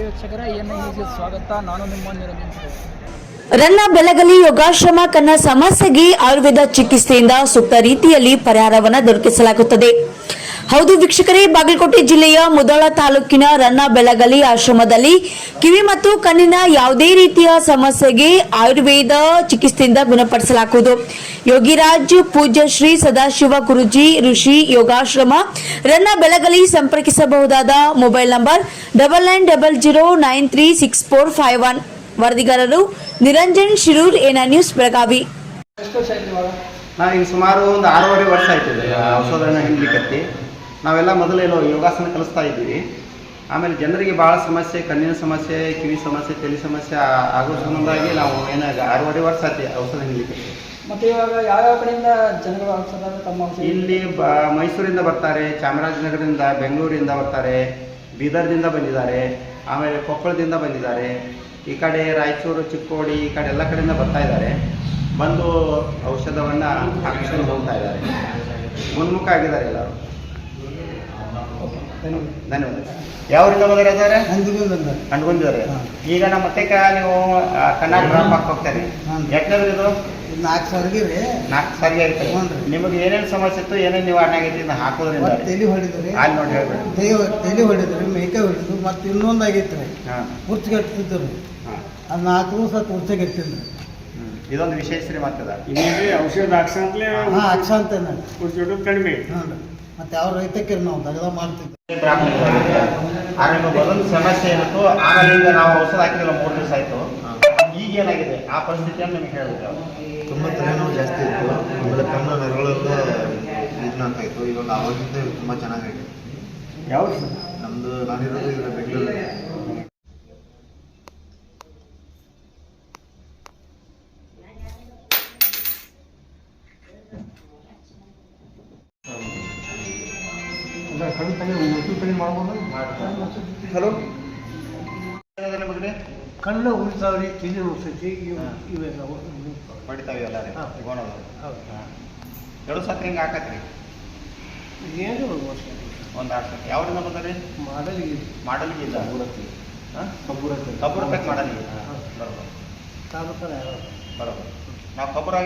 ವೀಕ್ಷಕರ ನ್ಯೂಸ್ಗೆ ಸ್ವಾಗತ. ನಾನು ನಿಮ್ಮ ನಿರಂಜನ್. ರನ್ನ ಬೆಳಗಲಿ ಯೋಗಾಶ್ರಮ ಕನ್ನ ಸಮಸ್ಯೆಗೆ ಆಯುರ್ವೇದ ಚಿಕಿತ್ಸೆಯಿಂದ ಸೂಕ್ತ ರೀತಿಯಲ್ಲಿ ಪರಿಹಾರವನ್ನು ದೊರಕಿಸಲಾಗುತ್ತದೆ. ಹೌದು ವೀಕ್ಷಕರೇ, ಬಾಗಲಕೋಟೆ ಜಿಲ್ಲೆಯ ಮುಧೋಳ ತಾಲೂಕಿನ ರನ್ನ ಬೆಳಗಲಿ ಆಶ್ರಮದಲ್ಲಿ ಕಿವಿ ಮತ್ತು ಕಣ್ಣಿನ ಯಾವುದೇ ರೀತಿಯ ಸಮಸ್ಯೆಗೆ ಆಯುರ್ವೇದ ಚಿಕಿತ್ಸೆಯಿಂದ ಗುಣಪಡಿಸಲಾಗುವುದು. ಯೋಗಿರಾಜ್ ಪೂಜ್ಯ ಶ್ರೀ ಸದಾಶಿವ ಗುರುಜಿ ಋಷಿ ಯೋಗಾಶ್ರಮ ರನ್ನ ಬೆಳಗಲಿ. ಸಂಪರ್ಕಿಸಬಹುದಾದ ಮೊಬೈಲ್ ನಂಬರ್ 9900936451. ವರದಿಗಾರರು ನಿರಂಜನ್ ಶಿರೂರ್, ಏನ ನ್ಯೂಸ್, ಬೆಳಗಾವಿ. ಈಗ ಸುಮಾರು ಒಂದು 6.5 ವರ್ಷ ಆಯ್ತು ಔಷಧನ ಹಿಂಡ್ಲಿಕ್ಕೆ. ನಾವೆಲ್ಲ ಮೊದಲೇನೋ ಯೋಗಾಸನ ಕಲಿಸ್ತಾ ಇದ್ದೀವಿ. ಆಮೇಲೆ ಜನರಿಗೆ ಭಾಳ ಸಮಸ್ಯೆ, ಕಣ್ಣಿನ ಸಮಸ್ಯೆ, ಕಿವಿ ಸಮಸ್ಯೆ, ತಲೆ ಸಮಸ್ಯೆ ಆಗೋ ಸಂಬಂಧವಾಗಿ ನಾವು ಏನಾಗ 6.5 ವರ್ಷ ಆಯ್ತು ಔಷಧ ಹಿಂಡ್ಲಿಕ್ಕೆ. ಮತ್ತೆ ಇವಾಗ ಯಾವ್ಯಾವ ಕಡೆಯಿಂದ ಜನಗಳು ಔಷಧ ತಮ್ಮ ಇಲ್ಲಿ ಮೈಸೂರಿಂದ ಬರ್ತಾರೆ, ಚಾಮರಾಜನಗರದಿಂದ, ಬೆಂಗಳೂರಿಂದ ಬರ್ತಾರೆ, ಬೀದರ್ದಿಂದ ಬಂದಿದ್ದಾರೆ, ಆಮೇಲೆ ಕೊಪ್ಪಳದಿಂದ ಬಂದಿದ್ದಾರೆ, ಈ ಕಡೆ ರಾಯಚೂರು, ಚಿಕ್ಕೋಡಿ, ಈ ಕಡೆ ಎಲ್ಲ ಕಡೆಯಿಂದ ಬರ್ತಾ ಇದ್ದಾರೆ. ಬಂದು ಔಷಧವನ್ನು ಹಾಕಿಸ್ಕೊಂಡು ಹೋಗ್ತಾ ಇದ್ದಾರೆ. ಮುನ್ಮುಖ ಆಗಿದ್ದಾರೆ ಎಲ್ಲರೂ. ಧನ್ಯವಾದ. ಯಾವರಿಂದ ಬಂದಿದ್ದಾರೆ? ಕಂಡುಬಂದಿದ್ದಾರೆ. ಈಗ ನಮ್ಮ ಮತ್ತೇಕ ನೀವು ಕನ್ನಡ ಡ್ರಾಪ್ ಹಾಕಿ ಹೋಗ್ತಾರೆ. ಯಾಕಂದ್ರೆ ಇದು 4 ಸಾವಿರ ರೀ. 4 ಸಾವಿರ ಇರ್ತದೆ. ನಿಮಗೆ ಏನೇನು ಸಮಸ್ಯೆ ಇತ್ತು, ಏನೇನು ನಿವಾರಣೆ ಆಗೈತಿ ಇದನ್ನ ಹಾಕೋದ್ರಿಂದ? ತಲೆ ಹೊಡಿದ್ರಿ, ಅಲ್ಲಿ ನೋಡಿ ಹೇಳ್ಬೇಡಿ. ತಲೆ ಹೊಡಿದ್ರಿ, ಮೇಕೆ ಹೊಡಿದ್ರು, ಮತ್ತೆ ಇನ್ನೊಂದು ಆಗೈತೆ ರೀ, ಕುರ್ಚಿಗೆಟ್ಟಿದ್ದು ರೀ. ಅದು 4 ದಿವಸ ಕುರ್ಚಿಗೆಟ್ಟಿದ್ರಿ. ಇದೊಂದು ವಿಶೇಷ ಮಾತದ. ಔಷಧ ಹಾಕ್ಸಂತಲೇ ಹಾಕ್ಸಂತೇನೆ ಕಡಿಮೆ. ಹ್ಞೂ. ಮತ್ತೆ ಯಾವ ರೈತಕ್ಕೆ ನಾವು ತೆಗೆದ ಮಾಡ್ತಿದ್ವಿ. ಆಮೇಲೆ ಮೊದಲು ಸಮಸ್ಯೆ ಏನಿತ್ತು, ಆಮೇಲೆ ಈಗ ನಾವು ಔಷಧ ಹಾಕಿದ್ರೆ 3 ದಿವಸ ಆಯಿತು. ಈಗ ಏನಾಗಿದೆ ಆ ಪರಿಸ್ಥಿತಿಯನ್ನು ನಿಮಗೆ ಹೇಳ್ಬೇಕು. ತುಂಬ ತಲೆನೋವು ಜಾಸ್ತಿ ಇತ್ತು. ಆಮೇಲೆ ಕಣ್ಣು ನರಗಳೆಲ್ಲ ಇದನ್ನ ಇತ್ತು. ಇವಾಗ ಆವಾಗಿಂದ ತುಂಬ ಚೆನ್ನಾಗಿದೆ. ಯಾವ ನಮ್ಮದು ನಾನಿರೋದು ಈಗ ಬೆಂಗಳೂರು. ಹಲೋ, ಕಣ್ಣು ಉಳಿತಾವ್ರಿ, ತಿಳಿ ಉಳಿಸೈತಿ, ಇವೆಲ್ಲ ಹೊಡಿತಾವೆ ಎಲ್ಲ ರೀ. ಎರಡು ಸತಿ ಹಿಂಗೆ ಹಾಕತ್ರಿ. ಏನು ಒಂದು 6 ಸತಿ. ಯಾವ್ರಿಂದ ಬಂದ್ರಿ? ಮಾಡಲಿಗೆ ಇಲ್ಲ, ಕಬ್ಬುರಕ್ಕೆ ಮಾಡಲಿಗೆ. ಬರೋಬರ್. ತಾಲೂಕಲ್ಲ ಬರೋಬರ್. ನಾವು ಕಬ್ಬುರಾಗಿ